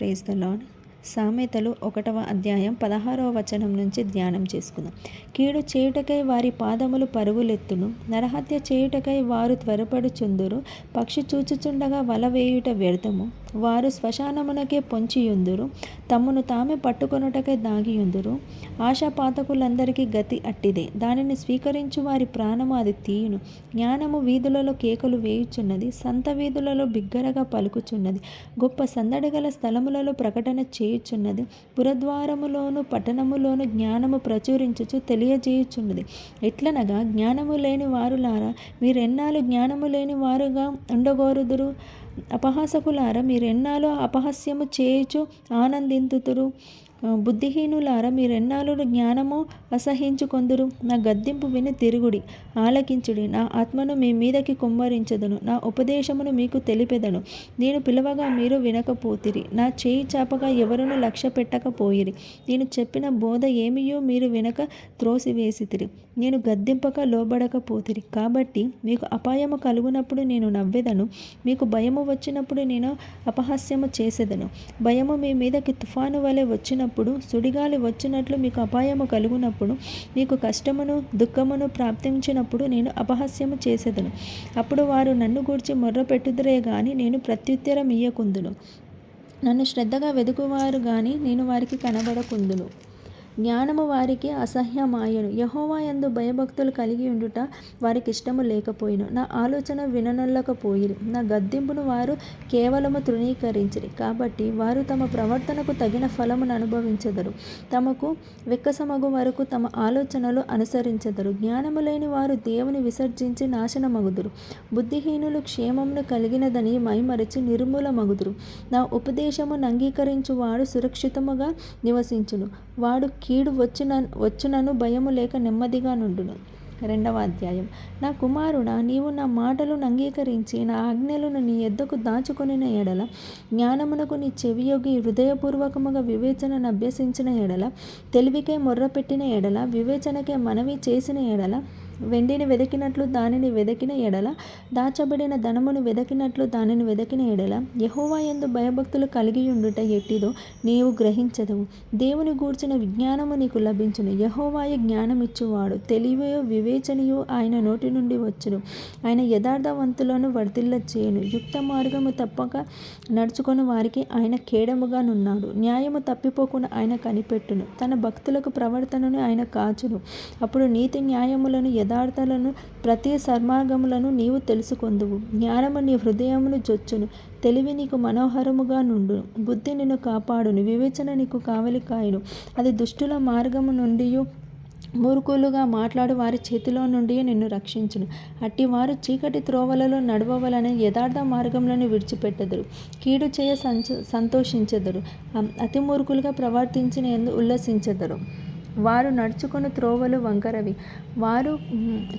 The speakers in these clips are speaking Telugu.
Praise the lord. సామెతలు 1వ అధ్యాయం 16వ వచనం నుంచి ధ్యానం చేసుకుందాం. కీడు చేయుటకై వారి పాదములు పరుగులెత్తును, నరహత్య చేయుటకై వారు త్వరపడుచుందురు. పక్షి చూచుచుండగా వల వేయుట వ్యర్థము, వారు శ్మశానమునకే పొంచియుందురు. తమ్మును తామే పట్టుకొనుటకై దాగియుందురు. ఆశాపాతకులందరికీ గతి అట్టిదే, దానిని స్వీకరించు వారి ప్రాణము అది తీయును. జ్ఞానము వీధులలో కేకలు వేయుచున్నది, సంత వీధులలో బిగ్గరగా పలుకుచున్నది. గొప్ప సందడిగల స్థలములలో ప్రకటన చేయుచున్నది. పురద్వారములోను పట్టణములోను జ్ఞానము ప్రచురించుచు తెలియజేయుచున్నది. ఎట్లనగా, జ్ఞానము లేని వారులారా, మీరెన్నాళ్ళు జ్ఞానము లేని వారుగా ఉండగోరుదురు? అపహాసకులారా, మీరెన్నాళ్ళు అపహాస్యము చేయుచు ఆనందింతురు? బుద్ధిహీనులారా, మీరెన్నాళ్ళు జ్ఞానము అసహించుకొందురు? నా గద్దింపు విని తిరుగుడి, ఆలకించుడి. నా ఆత్మను మీ మీదకి కుమ్మరించదను, నా ఉపదేశమును మీకు తెలిపెదను. నేను పిలవగా మీరు వినకపోతిరి, నా చేయి చాపగా ఎవరును లక్ష్య పెట్టకపోయిరి. నేను చెప్పిన బోధ ఏమియో మీరు వినక త్రోసివేసితిరి. నేను గద్దింపక లోబడకపోతిరి. కాబట్టి మీకు అపాయము కలుగునప్పుడు నేను నవ్వెదను, మీకు భయము వచ్చినప్పుడు నేను అపహాస్యము చేసేదను. భయము మీ మీదకి తుఫాను వలె వచ్చినప్పుడు, సుడిగాలి వచ్చినట్లు మీకు అపాయము కలుగునప్పుడు, మీకు కష్టమును దుఃఖమును ప్రాప్తించినప్పుడు నేను అపహాస్యము చేసేదను. అప్పుడు వారు నన్ను గూర్చి మొర్ర పెట్టుదురే గాని నేను ప్రత్యుత్తరం ఇయ్యకుందును. నన్ను శ్రద్ధగా వెదుకువారు గాని నేను వారికి కనబడకుందును. జ్ఞానము వారికి అసహ్యమాయను, యెహోవా యందు భయభక్తులు కలిగి ఉండుట వారికి ఇష్టము లేకపోయిను. నా ఆలోచన విననొల్లకపోయిరి, నా గద్దింపును వారు కేవలము తృణీకరించిరి. కాబట్టి వారు తమ ప్రవర్తనకు తగిన ఫలమును అనుభవించెదరు, తమకు వెక్కసమగు వరకు తమ ఆలోచనలు అనుసరించెదరు. జ్ఞానము లేని వారు దేవుని విసర్జించి నాశనమగుదురు. బుద్ధిహీనులు క్షేమమును కలిగినదని మైమరచి నిర్మూలమగుదురు. నా ఉపదేశమును అంగీకరించువాడు సురక్షితముగా నివసించును, వాడు కీడు వచ్చునను భయము లేక నెమ్మదిగా నుండును. 2వ అధ్యాయం. నా కుమారుడా, నీవు నా మాటలను అంగీకరించి నా ఆజ్ఞలను నీ యొద్దకు దాచుకొనిన ఎడల, జ్ఞానమునకు నీ చెవియొగ్గి హృదయపూర్వకముగా వివేచనను అభ్యసించిన ఎడల, తెలివికై మొర్రపెట్టిన ఎడల, వివేచనకై మనవి చేసిన ఎడల, వెండిని వెదికినట్లు దానిని వెదికిన ఎడల, దాచబడిన ధనమును వెదికినట్లు దానిని వెదికిన ఎడల, యెహోవా యందు భయభక్తులు కలిగియుండుట ఎట్టిదో నీవు గ్రహించెదవు. దేవుని గూర్చిన విజ్ఞానము నీకు లభించును. యెహోవాయే జ్ఞానమిచ్చువాడు, తెలివియో వివేచనయో ఆయన నోటి నుండి వచ్చును. ఆయన యథార్థవంతులను వర్ధిల్ల చేయును. యుక్త మార్గము తప్పక నడుచుకొని వారికి ఆయన కేడముగా నున్నాడు. న్యాయము తప్పిపోకుండా ఆయన కనిపెట్టును. తన భక్తులకు ప్రవర్తనను ఆయన కాచును. అప్పుడు నీతి న్యాయములను యథార్థలను ప్రతి సన్మార్గములను నీవు తెలుసుకొందువు. జ్ఞానము నీ హృదయమును జొచ్చును, తెలివి నీకు మనోహరముగా నుండును. బుద్ధి నిన్ను కాపాడును, వివేచన నీకు కావలి కాయును. అది దుష్టుల మార్గము నుండి మూర్ఖులుగా మాట్లాడు వారి చేతిలో నుండి నిన్ను రక్షించును. అట్టి వారు చీకటి త్రోవలలో నడవవలన యథార్థ మార్గములను విడిచిపెట్టెదరు. కీడు చేయ సంతోషించెదరు, అతి మూర్ఖులుగా ప్రవర్తించిన యందు ఉల్లసించెదరు. వారు నడుచుకొని త్రోవలు వంకరవి, వారు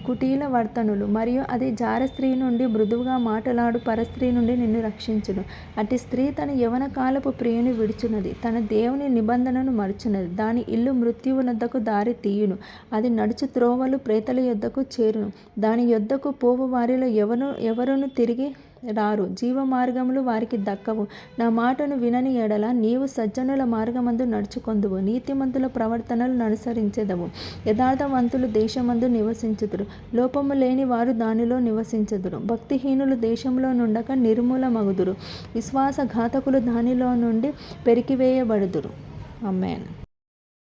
కుటీల వర్తనులు. మరియు అది జార స్త్రీ నుండి మృదువుగా మాటలాడు పరస్త్రీ నుండి నిన్ను రక్షించును. అట్టి స్త్రీ తన యవన కాలపు ప్రియుని విడుచున్నది, తన దేవుని నిబంధనను మరుచున్నది. దాని ఇల్లు మృత్యువునొద్దకు దారి తీయును, అది నడుచు త్రోవలు ప్రేతల యొద్దకు చేరును. దాని యొద్దకు పోవు వారిలో ఎవరును తిరిగి రారు. జీవ మార్గములు వారికి దక్కవు. నా మాటను వినని ఎడల నీవు సజ్జనుల మార్గమందు నడుచుకొందువు, నీతిమంతుల ప్రవర్తనలను అనుసరించెదవు. యథార్థవంతులు దేశమందు నివసించుదురు, లోపము లేని వారు దానిలో నివసించెదరు. భక్తిహీనులు దేశంలో నుండక నిర్మూలమగుదురు, విశ్వాసఘాతకులు దానిలో నుండి పెరికివేయబడుదురు. ఆమేన్.